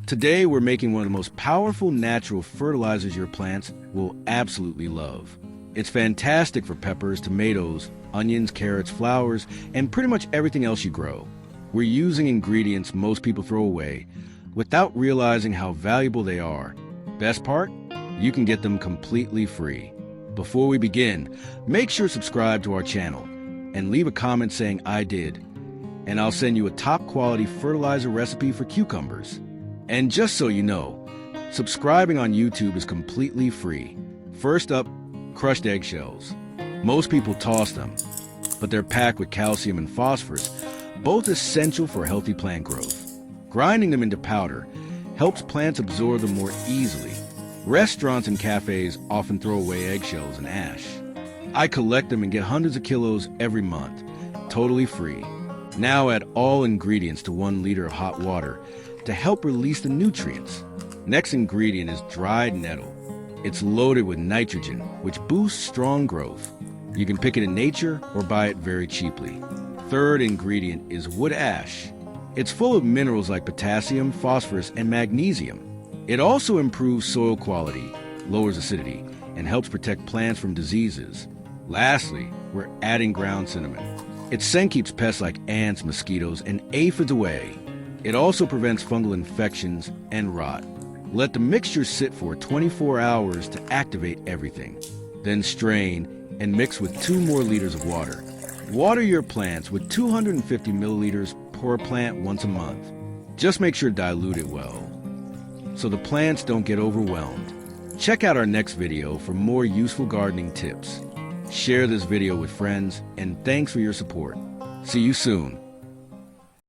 Today, we're making one of the most powerful natural fertilizers your plants will absolutely love. It's fantastic for peppers, tomatoes, onions, carrots, flowers, and pretty much everything else you grow. We're using ingredients most people throw away without realizing how valuable they are. Best part? You can get them completely free. Before we begin, make sure to subscribe to our channel and leave a comment saying I did, and I'll send you a top quality fertilizer recipe for cucumbers. And just so you know, subscribing on YouTube is completely free. First up, crushed eggshells. Most people toss them, but they're packed with calcium and phosphorus, both essential for healthy plant growth. Grinding them into powder helps plants absorb them more easily. Restaurants and cafes often throw away eggshells and ash. I collect them and get hundreds of kilos every month, totally free. Now add all ingredients to 1 liter of hot water to help release the nutrients. Next ingredient is dried nettle. It's loaded with nitrogen, which boosts strong growth. You can pick it in nature or buy it very cheaply. Third ingredient is wood ash. It's full of minerals like potassium, phosphorus, and magnesium. It also improves soil quality, lowers acidity, and helps protect plants from diseases. Lastly, we're adding ground cinnamon. Its scent keeps pests like ants, mosquitoes, and aphids away. It also prevents fungal infections and rot. Let the mixture sit for 24 hours to activate everything. Then strain and mix with 2 more liters of water. Water your plants with 250 milliliters per plant once a month. Just make sure to dilute it well, so the plants don't get overwhelmed. Check out our next video for more useful gardening tips. Share this video with friends, and thanks for your support. See you soon.